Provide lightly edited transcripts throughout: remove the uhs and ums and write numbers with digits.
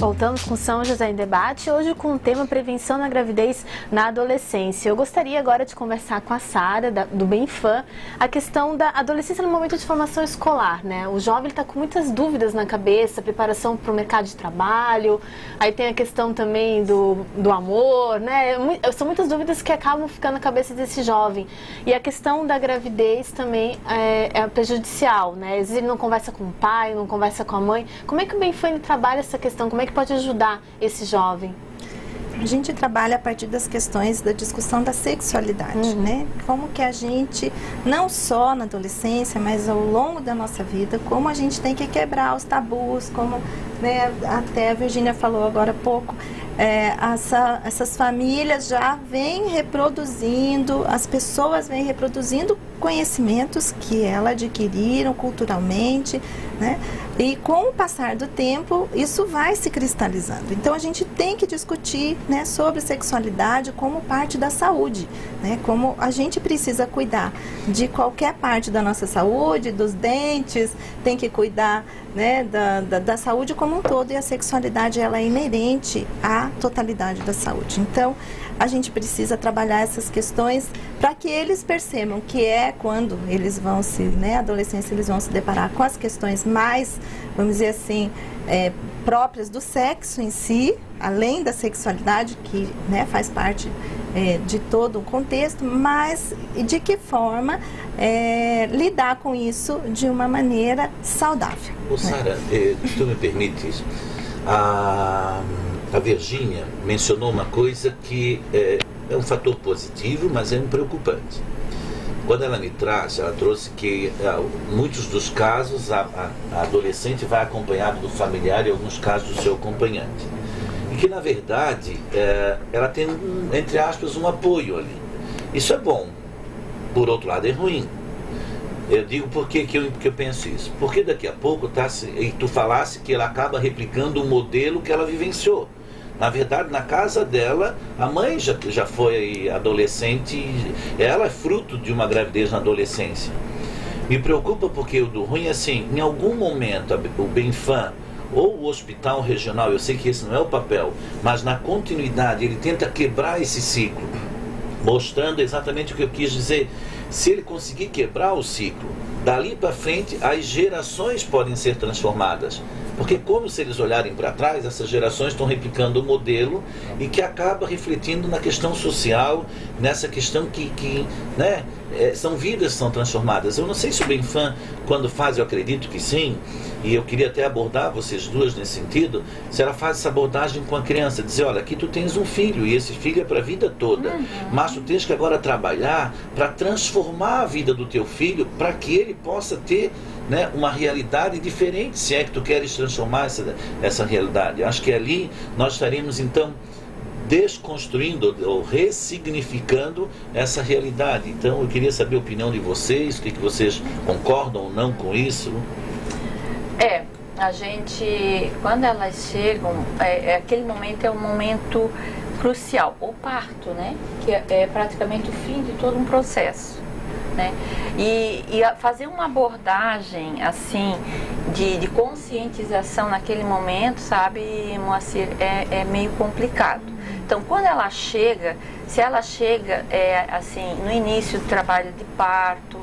Voltamos com São José em Debate, hoje com o tema Prevenção na Gravidez na Adolescência. Eu gostaria agora de conversar com a Sara, do BemFam, a questão da adolescência no momento de formação escolar, né? O jovem está com muitas dúvidas na cabeça, preparação para o mercado de trabalho, aí tem a questão também do amor, né? São muitas dúvidas que acabam ficando na cabeça desse jovem. E a questão da gravidez também é prejudicial, né? Às vezes ele não conversa com o pai, não conversa com a mãe. Como é que o BemFam trabalha essa questão? Como é que pode ajudar esse jovem? A gente trabalha a partir das questões da discussão da sexualidade, né? Como que a gente, não só na adolescência, mas ao longo da nossa vida, como a gente tem que quebrar os tabus, como, né, até a Virgínia falou agora há pouco, essas famílias já vêm reproduzindo, as pessoas vêm reproduzindo conhecimentos que elas adquiriram culturalmente, né? E com o passar do tempo, isso vai se cristalizando. Então, a gente tem que discutir, né, sobre sexualidade como parte da saúde, né? Como a gente precisa cuidar de qualquer parte da nossa saúde, dos dentes, tem que cuidar, né, da saúde como um todo, e a sexualidade ela é inerente à totalidade da saúde. Então, a gente precisa trabalhar essas questões para que eles percebam que quando eles vão adolescência, eles vão se deparar com as questões mais, vamos dizer assim, próprias do sexo em si, além da sexualidade, que, né, faz parte de todo o contexto, mas de que forma lidar com isso de uma maneira saudável. Sara, tu me permites, a Virgínia mencionou uma coisa que é um fator positivo, mas é um preocupante. Quando ela trouxe que em muitos dos casos a adolescente vai acompanhado do familiar e em alguns casos do seu acompanhante. E que, na verdade, ela tem, entre aspas, um apoio ali. Isso é bom. Por outro lado, é ruim. Eu digo por que eu penso isso. Porque daqui a pouco, e tu falasse que ela acaba replicando um modelo que ela vivenciou. Na verdade, na casa dela, a mãe já foi adolescente, ela é fruto de uma gravidez na adolescência. Me preocupa porque o do ruim é assim, em algum momento o BemFam ou o hospital regional, eu sei que esse não é o papel, mas na continuidade ele tenta quebrar esse ciclo, mostrando exatamente o que eu quis dizer. Se ele conseguir quebrar o ciclo, dali para frente as gerações podem ser transformadas. Porque como se eles olharem para trás, essas gerações estão replicando o modelo e que acaba refletindo na questão social, nessa questão que né, são vidas que são transformadas. Eu não sei se o BemFam, quando faz, eu acredito que sim, e eu queria até abordar vocês duas nesse sentido, se ela faz essa abordagem com a criança, dizer, olha, aqui tu tens um filho, e esse filho é para a vida toda, mas tu tens que agora trabalhar para transformar a vida do teu filho, para que ele possa ter, né, uma realidade diferente, se é que tu queres transformar essa realidade. Eu acho que ali nós estaremos então desconstruindo ou ressignificando essa realidade. Então eu queria saber a opinião de vocês, o que vocês concordam ou não com isso. A gente, quando elas chegam, aquele momento é um momento crucial, o parto, né, que é praticamente o fim de todo um processo. Né? E fazer uma abordagem assim de conscientização naquele momento, sabe, Moacir, é meio complicado. Então, quando ela chega, se ela chega assim no início do trabalho de parto,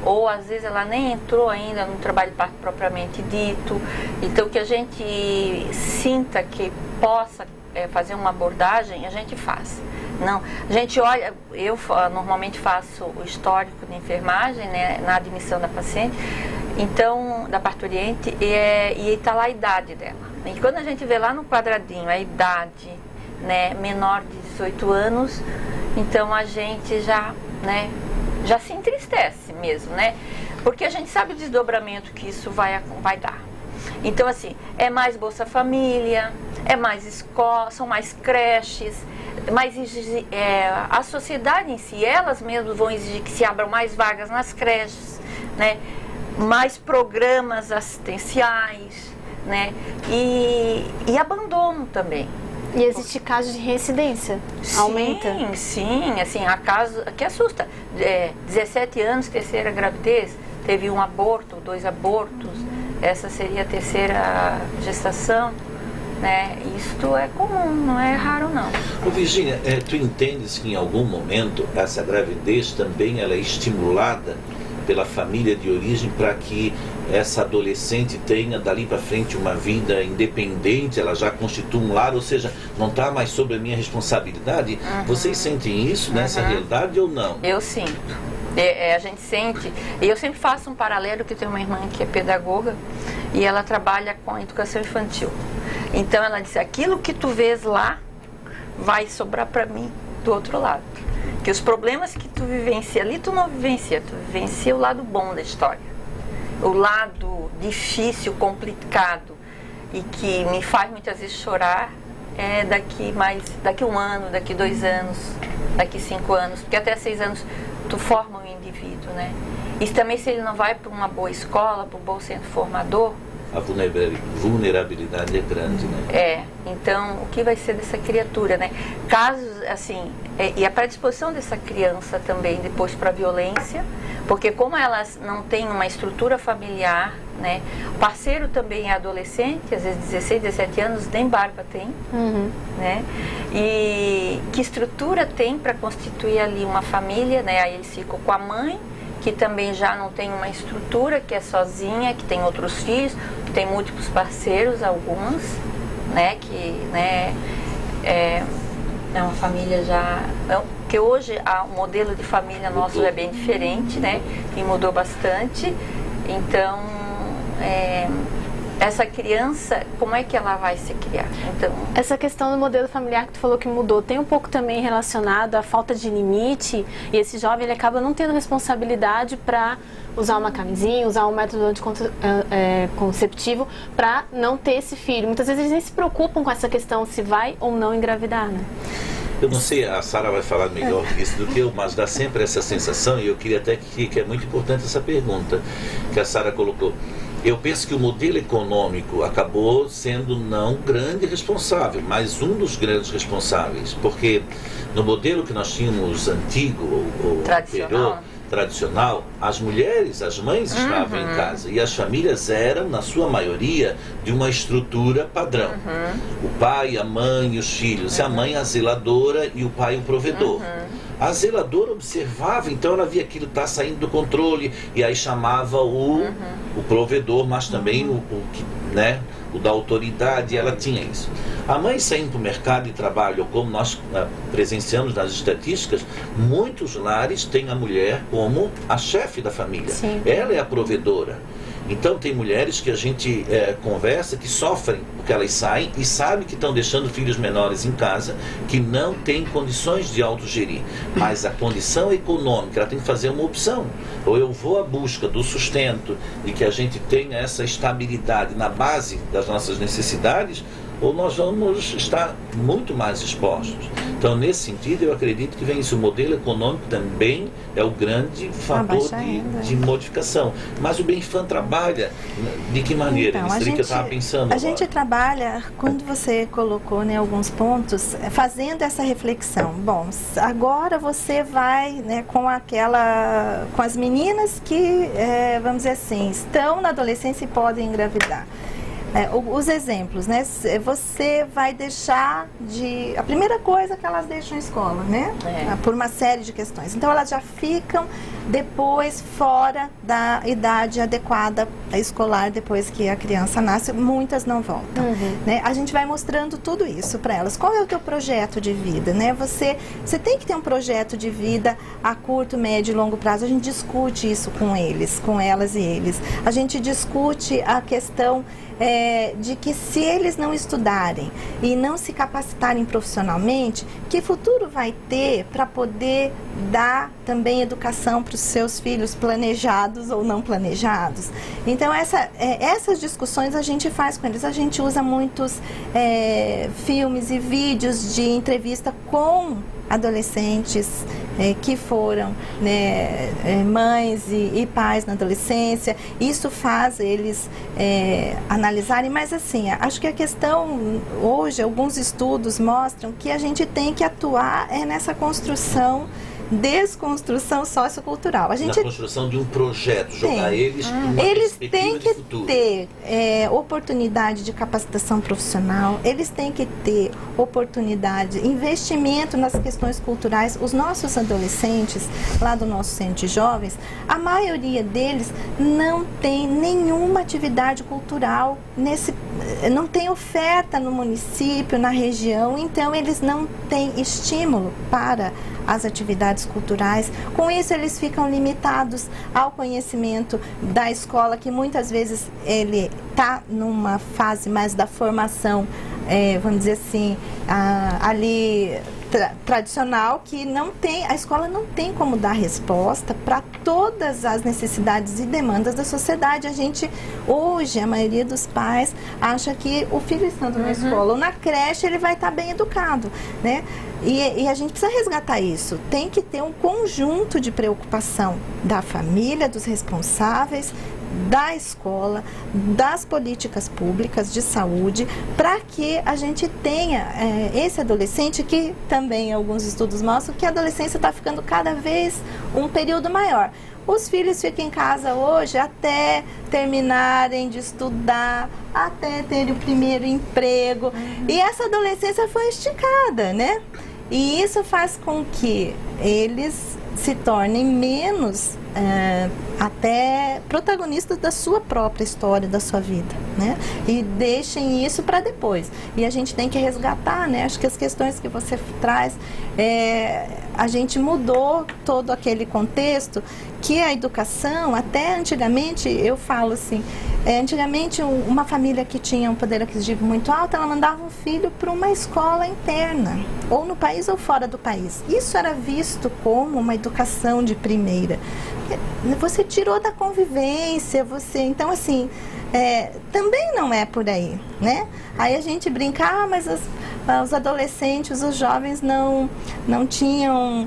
ou às vezes ela nem entrou ainda no trabalho de parto propriamente dito, então que a gente sinta que possa fazer uma abordagem, a gente faz. Não, a gente olha, eu normalmente faço o histórico de enfermagem, né, na admissão da paciente, então, da parturiente, e está lá a idade dela. E quando a gente vê lá no quadradinho a idade, né, menor de 18 anos, então a gente já se entristece mesmo, né? Porque a gente sabe o desdobramento que isso vai dar. Então, assim, é mais Bolsa Família, é mais escola, são mais creches, mas a sociedade em si, elas mesmas vão exigir que se abram mais vagas nas creches, né? Mais programas assistenciais, né? E abandono também. E existe caso de reincidência? Aumenta? Sim, assim, há casos que assusta. 17 anos, terceira gravidez, teve um aborto, 2 abortos, essa seria a terceira gestação. né? Isto é comum, não é raro não. Ô Virgínia, tu entendes que em algum momento essa gravidez também ela é estimulada pela família de origem para que essa adolescente tenha dali para frente uma vida independente, ela já constitui um lar, ou seja, não está mais sob a minha responsabilidade? Vocês sentem isso nessa realidade ou não? Eu sinto. A gente sente, e eu sempre faço um paralelo, que tem uma irmã que é pedagoga e ela trabalha com a educação infantil. Então ela diz, aquilo que tu vês lá vai sobrar para mim do outro lado. Que os problemas que tu vivencia ali, tu não vivencia, tu vivencia o lado bom da história. O lado difícil, complicado e que me faz muitas vezes chorar é daqui 1 ano, daqui 2 anos, daqui 5 anos, porque até 6 anos tu forma um indivíduo, né? E também se ele não vai para uma boa escola, para um bom centro formador, a vulnerabilidade é grande, né? Então o que vai ser dessa criatura, né? Casos assim, e a predisposição dessa criança também depois para a violência, porque como elas não têm uma estrutura familiar, né? O parceiro também é adolescente, às vezes 16, 17 anos, nem barba tem, né? E que estrutura tem para constituir ali uma família, né? Aí eles ficam com a mãe, que também já não tem uma estrutura, que é sozinha, que tem outros filhos, que tem múltiplos parceiros, algumas, né, que, né, é uma família já... Porque hoje o modelo de família nosso é bem diferente, né, e mudou bastante. Então, essa criança, como é que ela vai se criar? Então, essa questão do modelo familiar que tu falou que mudou, tem um pouco também relacionado à falta de limite, e esse jovem ele acaba não tendo responsabilidade para usar uma camisinha, usar um método anticonceptivo para não ter esse filho. Muitas vezes eles nem se preocupam com essa questão se vai ou não engravidar, né? Eu não sei, a Sara vai falar melhor isso do que eu, mas dá sempre essa sensação, e eu queria até que é muito importante essa pergunta que a Sara colocou. Eu penso que o modelo econômico acabou sendo não grande responsável, mas um dos grandes responsáveis, porque no modelo que nós tínhamos antigo, ou tradicional, as mulheres, as mães estavam em casa e as famílias eram, na sua maioria, de uma estrutura padrão. O pai, a mãe e os filhos, a mãe a zeladora e o pai o provedor. A zeladora observava, então ela via aquilo estar saindo do controle e aí chamava o provedor, mas também o da autoridade, ela tinha isso. A mãe saindo para o mercado de trabalho, como nós presenciamos nas estatísticas, muitos lares têm a mulher como a chefe da família. Sim. Ela é a provedora. Então tem mulheres que a gente conversa que sofrem porque elas saem e sabem que estão deixando filhos menores em casa, que não têm condições de autogerir. Mas a condição econômica, ela tem que fazer uma opção. Ou eu vou à busca do sustento e que a gente tenha essa estabilidade na base das nossas necessidades, ou nós vamos estar muito mais expostos. Então, nesse sentido, eu acredito que vem isso. O modelo econômico também é o grande fator de modificação. Mas o Benfam trabalha de que maneira? Então, que eu estava pensando a gente trabalha, quando você colocou, né, alguns pontos, fazendo essa reflexão. Bom, agora você vai, né, com as meninas que, vamos dizer assim, estão na adolescência e podem engravidar. Os exemplos, né? Você vai deixar de... A primeira coisa é que elas deixam a escola, né? Por uma série de questões. Então, elas já ficam depois fora da idade adequada escolar, depois que a criança nasce. Muitas não voltam, né? A gente vai mostrando tudo isso para elas. Qual é o teu projeto de vida, né? Você tem que ter um projeto de vida a curto, médio e longo prazo. A gente discute isso com eles, com elas e eles. A gente discute a questão... de que se eles não estudarem e não se capacitarem profissionalmente, que futuro vai ter para poder dar também educação para os seus filhos, planejados ou não planejados. Então, essas discussões a gente faz com eles. A gente usa muitos filmes e vídeos de entrevista com adolescentes que foram, né, mães e pais na adolescência. Isso faz eles analisarem, mas assim, acho que a questão hoje, alguns estudos mostram que a gente tem que atuar nessa construção desconstrução sociocultural. Na construção de um projeto, jogar eles para uma eles perspectiva têm de que futuro. ter oportunidade de capacitação profissional, eles têm que ter oportunidade, investimento nas questões culturais. Os nossos adolescentes, lá do nosso centro de jovens, a maioria deles não tem nenhuma atividade cultural, não tem oferta no município, na região, então eles não têm estímulo para as atividades culturais. Com isso eles ficam limitados ao conhecimento da escola, que muitas vezes ele está numa fase mais da formação, vamos dizer assim, ali tradicional, que a escola não tem como dar resposta para todas as necessidades e demandas da sociedade. Hoje, a maioria dos pais acha que o filho estando na escola ou na creche, ele vai estar bem educado, né? E a gente precisa resgatar isso. Tem que ter um conjunto de preocupação da família, dos responsáveis, da escola, das políticas públicas de saúde, para que a gente tenha esse adolescente, que também alguns estudos mostram que a adolescência está ficando cada vez um período maior. Os filhos ficam em casa hoje até terminarem de estudar, até terem o primeiro emprego, e essa adolescência foi esticada, né? E isso faz com que eles se tornem menos até protagonistas da sua própria história, da sua vida, né? E deixem isso para depois. E a gente tem que resgatar, né? Acho que as questões que você traz, a gente mudou todo aquele contexto, que a educação, até antigamente, eu falo assim, antigamente uma família que tinha um poder aquisitivo muito alto, ela mandava um filho para uma escola interna, ou no país ou fora do país. Isso era visto como uma educação de primeira. Você tirou da convivência, então assim, também não é por aí, né? Aí a gente brinca, mas os adolescentes, os jovens não tinham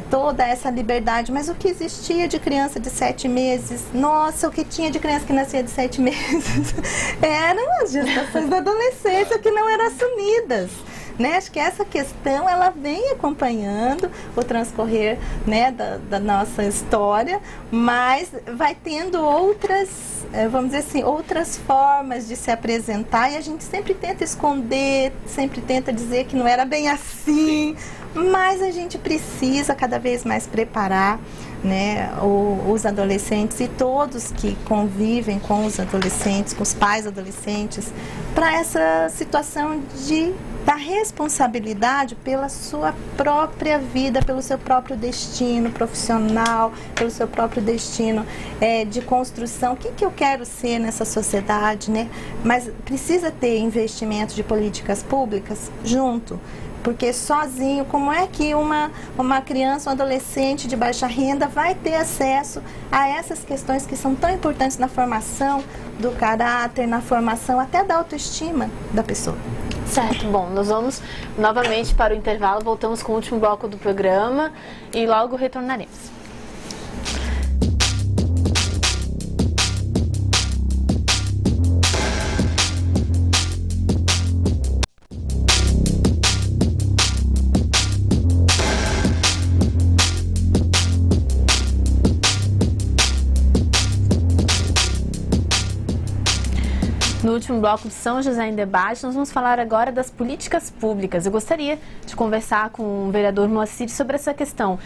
toda essa liberdade, mas o que existia de criança de 7 meses, nossa, o que tinha de criança que nascia de 7 meses, eram as gestações da adolescência que não eram assumidas. Né? Acho que essa questão ela vem acompanhando o transcorrer, né, da nossa história, mas vai tendo outras, vamos dizer assim, outras formas de se apresentar, e a gente sempre tenta esconder, sempre tenta dizer que não era bem assim, mas a gente precisa cada vez mais preparar, né, os adolescentes e todos que convivem com os adolescentes, com os pais adolescentes, para essa situação da responsabilidade pela sua própria vida, pelo seu próprio destino profissional, pelo seu próprio destino de construção. O que eu quero ser nessa sociedade, né? Mas precisa ter investimento de políticas públicas junto, porque sozinho, como é que uma criança, um adolescente de baixa renda vai ter acesso a essas questões que são tão importantes na formação do caráter, na formação até da autoestima da pessoa? Certo, bom, nós vamos novamente para o intervalo, voltamos com o último bloco do programa e logo retornaremos. No último bloco de São José em Debate, nós vamos falar agora das políticas públicas. Eu gostaria de conversar com o vereador Moacir sobre essa questão.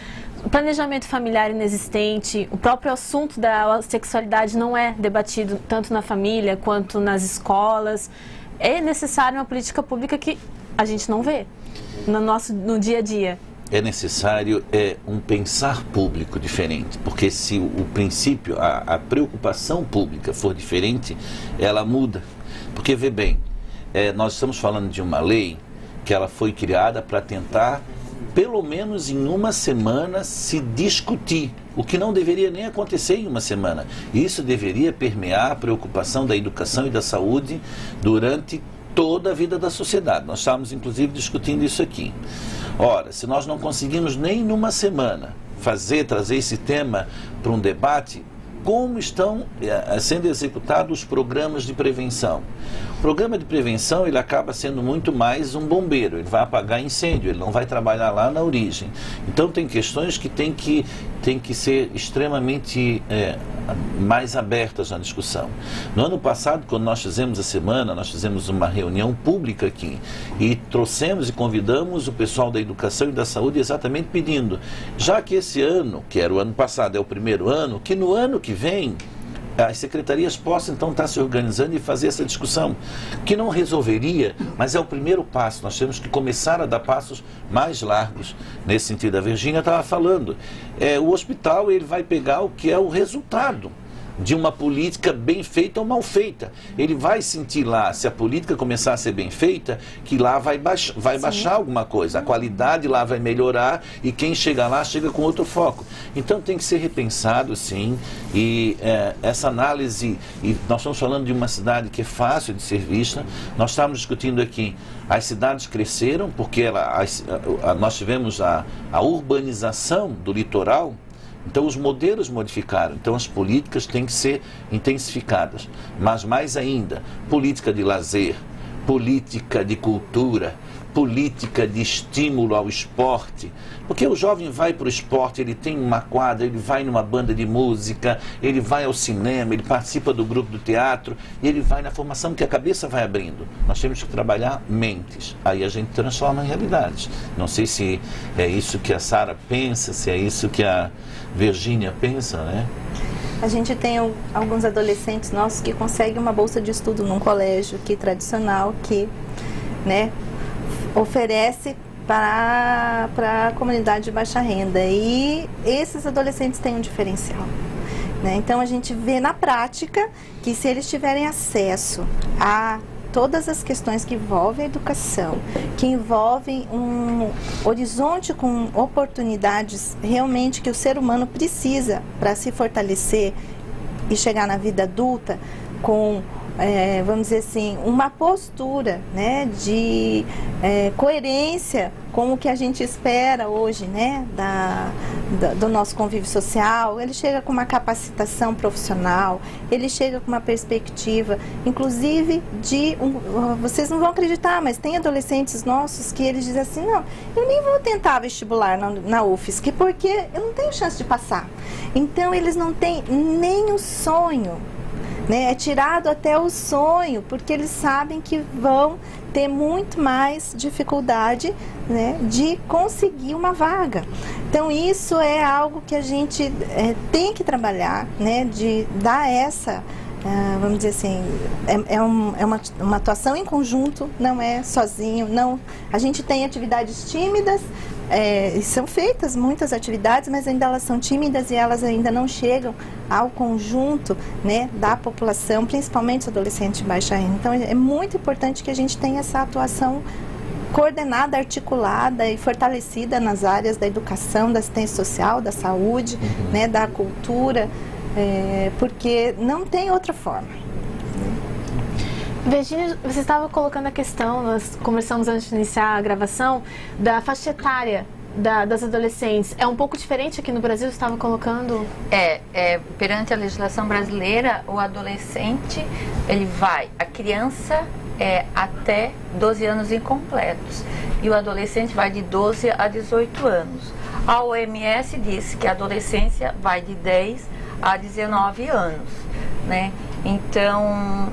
O planejamento familiar inexistente, o próprio assunto da sexualidade não é debatido tanto na família quanto nas escolas. É necessário uma política pública que a gente não vê no dia a dia. É necessário um pensar público diferente, porque se o princípio, a preocupação pública for diferente, ela muda. Porque, vê bem, nós estamos falando de uma lei que ela foi criada para tentar, pelo menos em uma semana, se discutir, o que não deveria nem acontecer em uma semana. Isso deveria permear a preocupação da educação e da saúde durante toda a vida da sociedade. Nós estávamos, inclusive, discutindo isso aqui. Ora, se nós não conseguimos nem numa semana trazer esse tema para um debate, como estão sendo executados os programas de prevenção. O programa de prevenção, ele acaba sendo muito mais um bombeiro, ele vai apagar incêndio, ele não vai trabalhar lá na origem. Então tem questões que tem que ser extremamente mais abertas na discussão. No ano passado, quando nós fizemos a semana, nós fizemos uma reunião pública aqui e trouxemos e convidamos o pessoal da educação e da saúde exatamente pedindo, já que esse ano, que era o ano passado, é o primeiro ano, que no ano que vem as secretarias possam então estar se organizando e fazer essa discussão, que não resolveria, mas é o primeiro passo. Nós temos que começar a dar passos mais largos nesse sentido. A Virgínia estava falando, o hospital ele vai pegar o que é o resultado de uma política bem feita ou mal feita. Ele vai sentir lá, se a política começar a ser bem feita, que lá vai baixar alguma coisa, a qualidade lá vai melhorar e quem chega lá chega com outro foco. Então tem que ser repensado, sim, e essa análise, e nós estamos falando de uma cidade que é fácil de ser vista, nós estamos discutindo aqui, as cidades cresceram porque nós tivemos a urbanização do litoral. Então os modelos modificaram, então as políticas têm que ser intensificadas, mas mais ainda, política de lazer, política de cultura, política de estímulo ao esporte, porque o jovem vai para o esporte, ele tem uma quadra, ele vai numa banda de música, ele vai ao cinema, ele participa do grupo do teatro, e ele vai na formação que a cabeça vai abrindo. Nós temos que trabalhar mentes, aí a gente transforma em realidades. Não sei se é isso que a Sara pensa, se é isso que a Virgínia pensa, né? A gente tem alguns adolescentes nossos que conseguem uma bolsa de estudo num colégio que tradicional, que, né, oferece para a comunidade de baixa renda, e esses adolescentes têm um diferencial, né? Então a gente vê na prática que se eles tiverem acesso a todas as questões que envolvem a educação, que envolvem um horizonte com oportunidades realmente que o ser humano precisa para se fortalecer e chegar na vida adulta com, vamos dizer assim, uma postura, né, de coerência com o que a gente espera hoje, né, do nosso convívio social. Ele chega com uma capacitação profissional, ele chega com uma perspectiva, inclusive vocês não vão acreditar, mas tem adolescentes nossos que eles dizem assim, não, eu nem vou tentar vestibular na UFSC, porque eu não tenho chance de passar. Então eles não têm nem o sonho, né? É tirado até o sonho, porque eles sabem que vão ter muito mais dificuldade, né, de conseguir uma vaga. Então isso é algo que a gente tem que trabalhar, né, de dar essa, vamos dizer assim, é uma atuação em conjunto, não é sozinho, não. A gente tem atividades tímidas, são feitas muitas atividades, mas ainda elas são tímidas e elas ainda não chegam ao conjunto, né, da população, principalmente os adolescentes de baixa renda. Então é muito importante que a gente tenha essa atuação coordenada, articulada e fortalecida nas áreas da educação, da assistência social, da saúde, né, da cultura, porque não tem outra forma. Virgínia, você estava colocando a questão, nós conversamos antes de iniciar a gravação, da faixa etária das adolescentes. É um pouco diferente aqui no Brasil, você estava colocando? Perante a legislação brasileira, o adolescente, a criança até 12 anos incompletos, e o adolescente vai de 12 a 18 anos. A OMS diz que a adolescência vai de 10 a 19 anos, né? Então,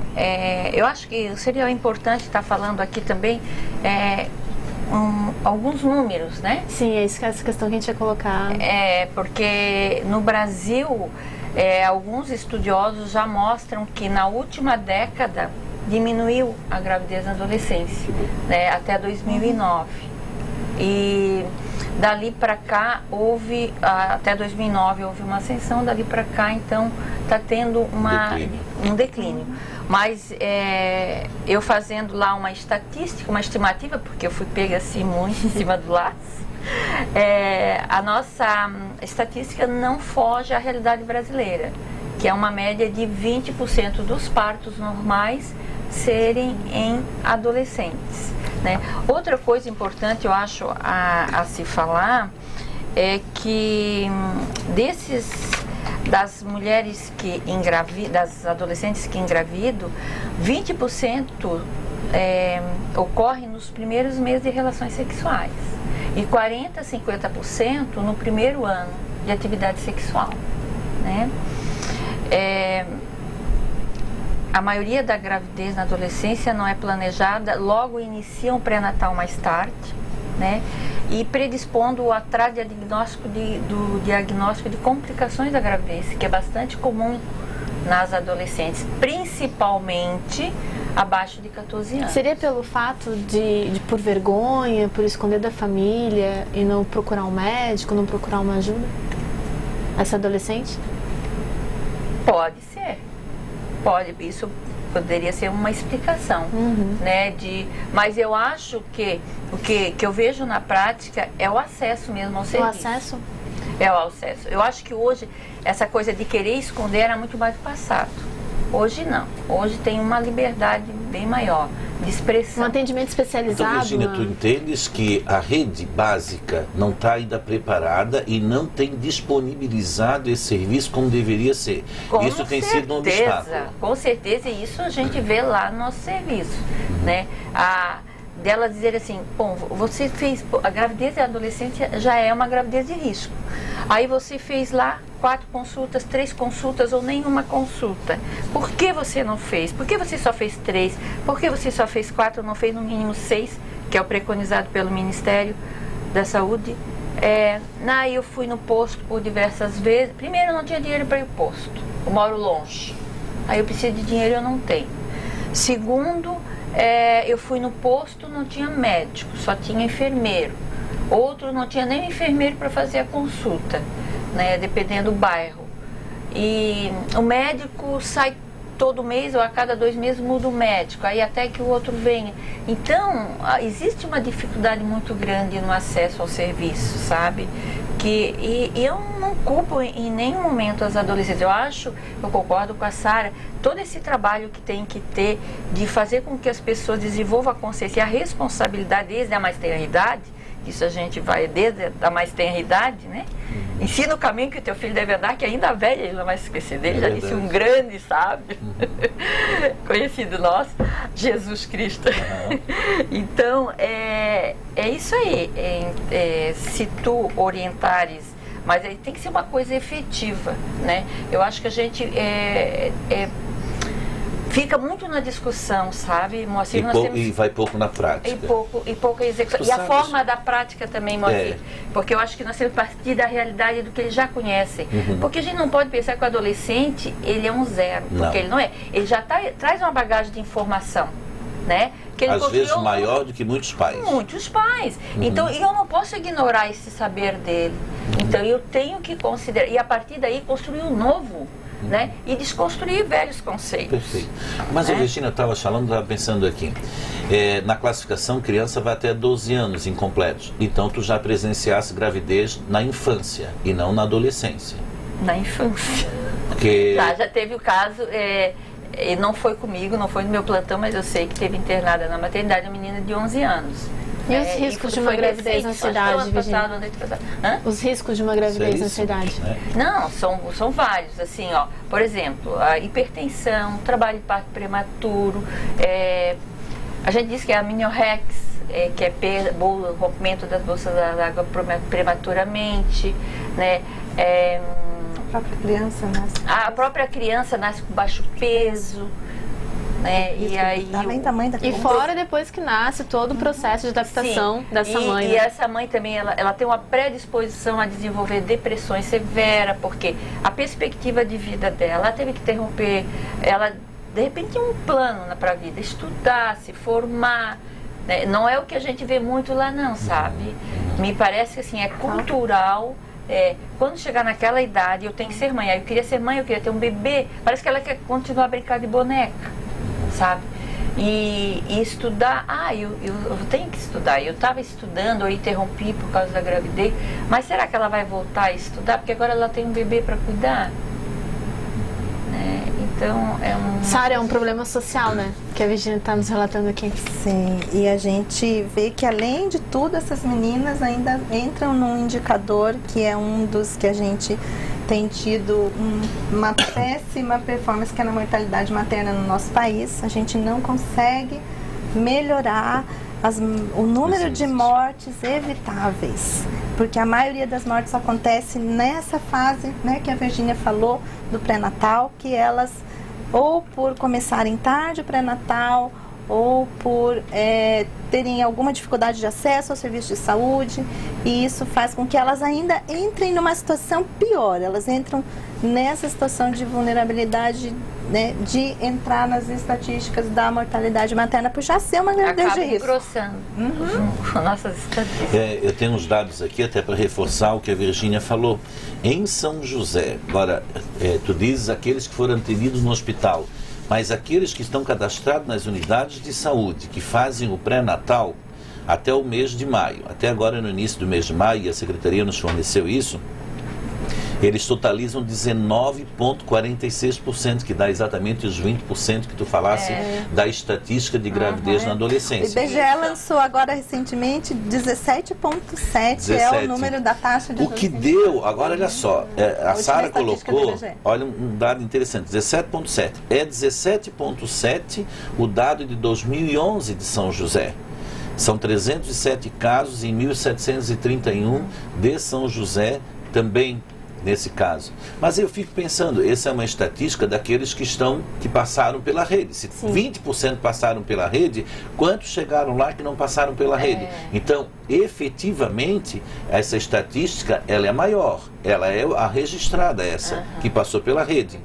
eu acho que seria importante estar falando aqui também alguns números, né? Sim, essa questão que a gente ia colocar. Porque no Brasil, alguns estudiosos já mostram que na última década diminuiu a gravidez na adolescência, né, até 2009. E dali para cá até 2009 houve uma ascensão, dali para cá então está tendo um declínio. Mas eu fazendo lá uma estatística, uma estimativa, porque eu fui pega assim muito em cima do laço, a nossa estatística não foge à realidade brasileira, que é uma média de 20% dos partos normais serem em adolescentes, né? Outra coisa importante, eu acho, a se falar é que das mulheres que engravidam, das adolescentes que engravidam, 20% ocorre nos primeiros meses de relações sexuais e 40% a 50% no primeiro ano de atividade sexual, né? A maioria da gravidez na adolescência não é planejada, logo iniciam o pré-natal mais tarde, né? E predispondo atrás do diagnóstico de complicações da gravidez, que é bastante comum nas adolescentes, principalmente abaixo de 14 anos. Seria pelo fato de por vergonha, por esconder da família e não procurar um médico, não procurar uma ajuda? Essa adolescente? Pode ser. Isso poderia ser uma explicação, né? Mas eu acho que o que eu vejo na prática é o acesso mesmo ao serviço. O acesso? É o acesso. Eu acho que hoje essa coisa de querer esconder era muito mais do passado. Hoje não. Hoje tem uma liberdade bem maior de expressão. Um atendimento especializado. Então, Virginia, tu entendes que a rede básica não está ainda preparada e não tem disponibilizado esse serviço como deveria ser. Isso tem sido um obstáculo. Com certeza, e isso a gente vê lá no nosso serviço, né? Dela dizer assim, bom, você fez, a gravidez e a adolescência já é uma gravidez de risco. Aí você fez lá 4 consultas, 3 consultas ou nenhuma consulta. Por que você não fez? Por que você só fez 3? Por que você só fez 4 ou não fez no mínimo 6, que é o preconizado pelo Ministério da Saúde? Eu fui no posto por diversas vezes. Primeiro, eu não tinha dinheiro para ir ao posto. Eu moro longe. Aí eu preciso de dinheiro e eu não tenho. Segundo, eu fui no posto, não tinha médico, só tinha enfermeiro. Outro não tinha nem enfermeiro para fazer a consulta, né, dependendo do bairro. E o médico sai todo mês ou a cada 2 meses muda o médico, aí até que o outro venha. Então, existe uma dificuldade muito grande no acesso ao serviço, sabe? E eu não culpo em nenhum momento as adolescentes. Eu concordo com a Sara, todo esse trabalho que tem que ter de fazer com que as pessoas desenvolvam a consciência e a responsabilidade desde a mais tenra idade. Isso a gente vai desde a mais tenra idade, né? Ensina o caminho que o teu filho deve andar, que ainda velho, ele não vai se esquecer dele. Já disse um grande sábio, conhecido nosso, Jesus Cristo. Então, é isso aí. Se tu orientares, mas aí tem que ser uma coisa efetiva, né? Eu acho que a gente fica muito na discussão, sabe, Moacir? E vai pouco na prática. E pouca execução. E a forma da prática também, Moacir. Porque eu acho que nós temos que partir da realidade do que eles já conhecem. Porque a gente não pode pensar que o adolescente, ele é um zero. Porque ele não é. Ele já traz uma bagagem de informação, né? Que ele às vezes maior do que muitos pais. Muitos pais. Então, eu não posso ignorar esse saber dele. Então, eu tenho que considerar. E a partir daí, construir um novo. Né? E desconstruir velhos conceitos. Perfeito. Mas a Virginia estava pensando aqui, na classificação criança vai até 12 anos incompletos, então tu já presenciaste gravidez na infância e não na adolescência. Na infância. Porque... já teve o caso, não foi comigo, não foi no meu plantão, mas eu sei que teve internada na maternidade uma menina de 11 anos. E os riscos de uma gravidez na cidade, Virginia? Os riscos de uma gravidez na cidade? Não, são vários, assim, ó. Por exemplo, a hipertensão, trabalho de parto prematuro, a gente diz que é a amniorrex, que é rompimento das bolsas da água prematuramente, né? A própria criança nasce com baixo peso. E aí e fora depois que nasce todo o processo de adaptação dessa mãe. E essa mãe também ela tem uma predisposição a desenvolver depressões severas, porque a perspectiva de vida dela, ela teve que interromper, ela de repente tinha um plano para a vida, estudar, se formar, né? Não é o que a gente vê muito lá não, sabe? Me parece que assim, é cultural. Quando chegar naquela idade, eu tenho que ser mãe. Aí eu queria ser mãe, eu queria ter um bebê. Parece que ela quer continuar a brincar de boneca, sabe? E estudar, eu tenho que estudar. Eu estava estudando, eu interrompi por causa da gravidez, mas será que ela vai voltar a estudar? Porque agora ela tem um bebê para cuidar, né? Então Sara, é um problema social, né? Que a Virginia está nos relatando aqui. Sim, e a gente vê que além de tudo, essas meninas ainda entram num indicador que é um dos que a gente tem tido uma péssima performance que é na mortalidade materna no nosso país. A gente não consegue melhorar o número de mortes evitáveis, porque a maioria das mortes acontece nessa fase, né, que a Virgínia falou, do pré-natal, que elas ou por começarem tarde o pré-natal, ou por terem alguma dificuldade de acesso ao serviço de saúde, e isso faz com que elas ainda entrem numa situação pior, elas entram nessa situação de vulnerabilidade, né, de entrar nas estatísticas da mortalidade materna por já ser uma gravidez de risco. Acaba engrossando com nossas estatísticas. Eu tenho uns dados aqui até para reforçar o que a Virgínia falou. Em São José, agora, tu dizes aqueles que foram atendidos no hospital, mas aqueles que estão cadastrados nas unidades de saúde, que fazem o pré-natal até o mês de maio, até agora no início do mês de maio, e a Secretaria nos forneceu isso, eles totalizam 19,46%, que dá exatamente os 20% que tu falasse da estatística de gravidez na adolescência. O IBGE lançou agora recentemente 17,7% é o número da taxa de o que deu, agora olha só, a Sara colocou, olha um dado interessante, 17,7%. É 17,7% o dado de 2011 de São José. São 307 casos em 1.731 de São José também nesse caso. Mas eu fico pensando, essa é uma estatística daqueles que passaram pela rede. Se 20% passaram pela rede, quantos chegaram lá que não passaram pela rede? Então, efetivamente, essa estatística, ela é maior. Ela é a registrada, essa, que passou pela rede.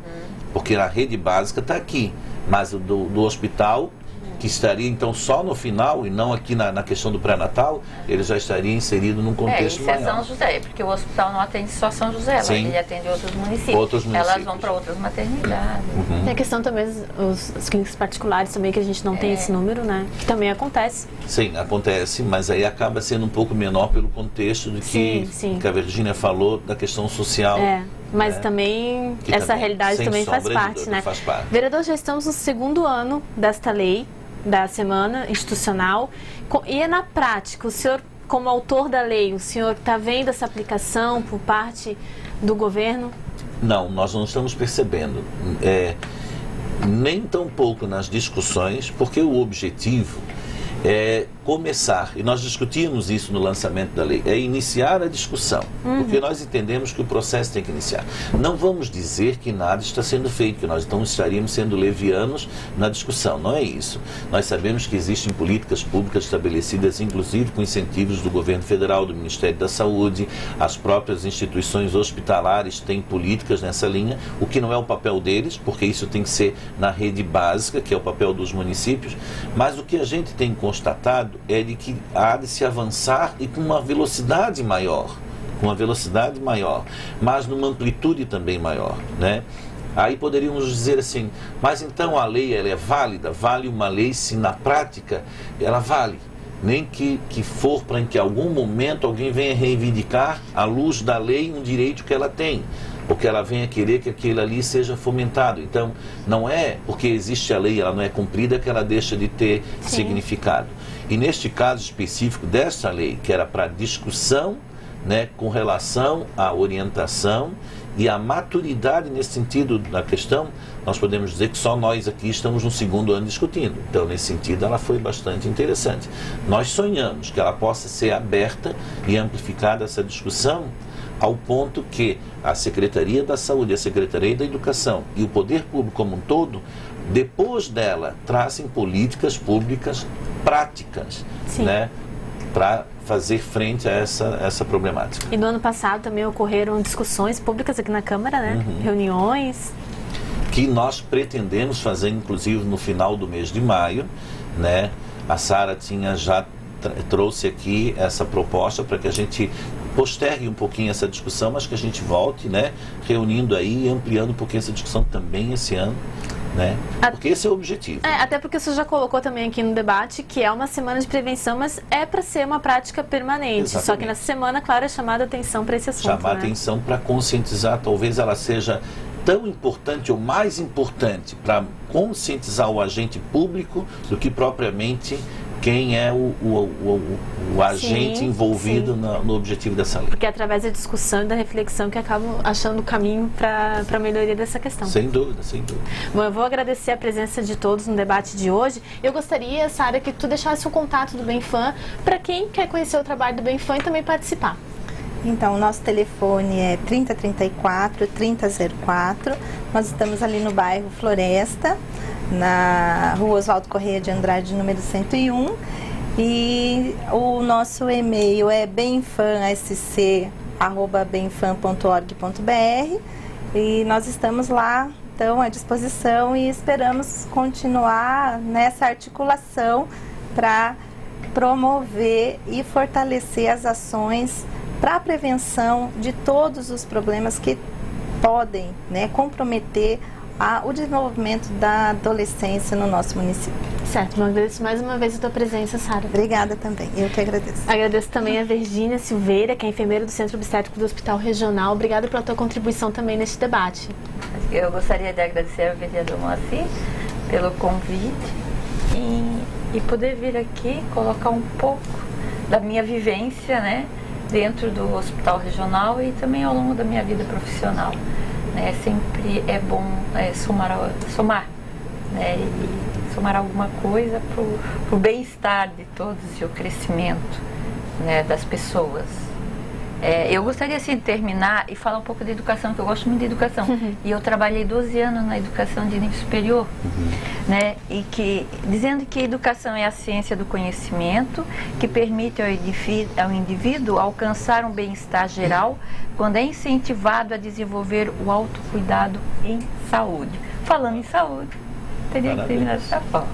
Porque a rede básica está aqui, mas do hospital, que estaria então só no final e não aqui na questão do pré-natal, ele já estaria inserido num contexto maior. Isso é São José, porque o hospital não atende só São José, ele atende outros municípios. Elas vão para outras maternidades. Tem a questão também, os clínicos particulares também, que a gente não tem esse número, né? Que também acontece. Sim, acontece, mas aí acaba sendo um pouco menor pelo contexto do que a Virgínia falou da questão social. Mas também, essa realidade também faz parte, né? Vereador, já estamos no segundo ano desta lei, da semana institucional, e na prática, o senhor, como autor da lei, o senhor está vendo essa aplicação por parte do governo? Não, nós não estamos percebendo, nem tão pouco nas discussões, porque o objetivo é começar, e nós discutimos isso no lançamento da lei, é iniciar a discussão, porque nós entendemos que o processo tem que iniciar. Não vamos dizer que nada está sendo feito, que nós então estaríamos sendo levianos na discussão, não é isso. Nós sabemos que existem políticas públicas estabelecidas, inclusive com incentivos do governo federal, do Ministério da Saúde, as próprias instituições hospitalares têm políticas nessa linha, o que não é o papel deles, porque isso tem que ser na rede básica, que é o papel dos municípios, mas o que a gente tem constatado é de que há de se avançar e com uma velocidade maior, mas numa amplitude também maior, né? Aí poderíamos dizer assim, mas então a lei ela é válida? Vale uma lei se na prática ela vale? Nem que for para que em algum momento alguém venha reivindicar à luz da lei um direito que ela tem, ou que ela venha querer que aquele ali seja fomentado. Então, não é porque existe a lei, ela não é cumprida, que ela deixa de ter significado. E neste caso específico dessa lei, que era para discussão, né, com relação à orientação e à maturidade nesse sentido da questão, nós podemos dizer que só nós aqui estamos no segundo ano discutindo. Então, nesse sentido, ela foi bastante interessante. Nós sonhamos que ela possa ser aberta e amplificada essa discussão ao ponto que a Secretaria da Saúde, a Secretaria da Educação e o Poder Público como um todo, depois dela, tracem políticas públicas práticas, né, para fazer frente a essa problemática. E no ano passado também ocorreram discussões públicas aqui na Câmara, né? Reuniões. Que nós pretendemos fazer, inclusive, no final do mês de maio, né? A Sara já trouxe aqui essa proposta para que a gente postergue um pouquinho essa discussão, mas que a gente volte, né? Reunindo aí e ampliando um pouquinho essa discussão também esse ano. Né? Porque esse é o objetivo. Até porque você já colocou também aqui no debate que é uma semana de prevenção, mas é para ser uma prática permanente. Exatamente. Só que nessa semana, claro, é chamada atenção para esse assunto. Chamar atenção para conscientizar, talvez ela seja tão importante ou mais importante para conscientizar o agente público do que propriamente quem é o agente envolvido no objetivo dessa lei. Porque é através da discussão e da reflexão que acabam achando o caminho para a melhoria dessa questão. Sem dúvida, sem dúvida. Bom, eu vou agradecer a presença de todos no debate de hoje. Eu gostaria, Sara, que tu deixasse o contato do BemFam para quem quer conhecer o trabalho do BemFam e também participar. Então, o nosso telefone é 3034-3004. Nós estamos ali no bairro Floresta, na rua Oswaldo Correia de Andrade, número 101. E o nosso e-mail é bemfam.sc@bemfam.org.br. E nós estamos lá, então, à disposição e esperamos continuar nessa articulação para promover e fortalecer as ações para a prevenção de todos os problemas que podem, né, comprometer o desenvolvimento da adolescência no nosso município. Certo, eu agradeço mais uma vez a tua presença, Sara. Obrigada também, eu que agradeço. Agradeço também a Virgínia Silveira, que é enfermeira do Centro Obstétrico do Hospital Regional. Obrigada pela tua contribuição também neste debate. Eu gostaria de agradecer ao vereador Moacir pelo convite e poder vir aqui colocar um pouco da minha vivência, né, dentro do Hospital Regional e também ao longo da minha vida profissional. Né? Sempre é bom somar, né? E somar alguma coisa para o bem-estar de todos e o crescimento, né, das pessoas. Eu gostaria assim, de terminar e falar um pouco de educação, que eu gosto muito de educação. E eu trabalhei 12 anos na educação de nível superior, né? E dizendo que a educação é a ciência do conhecimento que permite ao indivíduo alcançar um bem-estar geral quando é incentivado a desenvolver o autocuidado em saúde. Falando em saúde, teria que terminar dessa forma.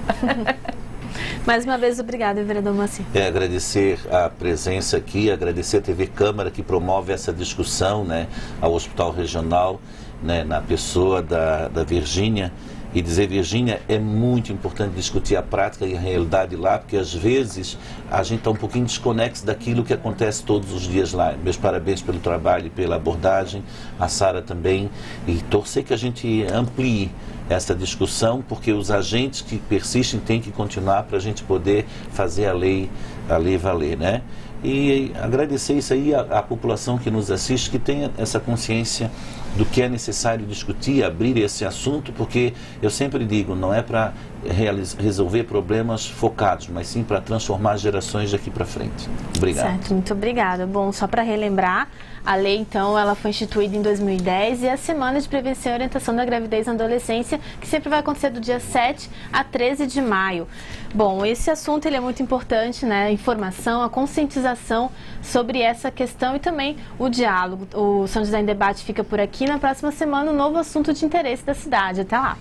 Mais uma vez, obrigada, vereador Moacir. Agradecer a presença aqui, agradecer a TV Câmara que promove essa discussão, né, ao Hospital Regional, né, na pessoa da Virgínia. E dizer, Virgínia, é muito importante discutir a prática e a realidade lá, porque às vezes a gente está um pouquinho desconexo daquilo que acontece todos os dias lá. Meus parabéns pelo trabalho e pela abordagem, a Sara também, e torcer que a gente amplie essa discussão, porque os agentes que persistem têm que continuar para a gente poder fazer a lei valer, né? E agradecer isso aí à população que nos assiste, que tenha essa consciência do que é necessário discutir, abrir esse assunto, porque eu sempre digo, não é para resolver problemas focados, mas sim para transformar gerações daqui para frente. Obrigado. Certo, muito obrigada. Bom, só para relembrar, a lei, então, ela foi instituída em 2010 e é a Semana de Prevenção e Orientação da Gravidez na Adolescência, que sempre vai acontecer do dia 7 a 13 de maio. Bom, esse assunto ele é muito importante, né? A informação, a conscientização sobre essa questão e também o diálogo. O São José em Debate fica por aqui. Na próxima semana, um novo assunto de interesse da cidade. Até lá!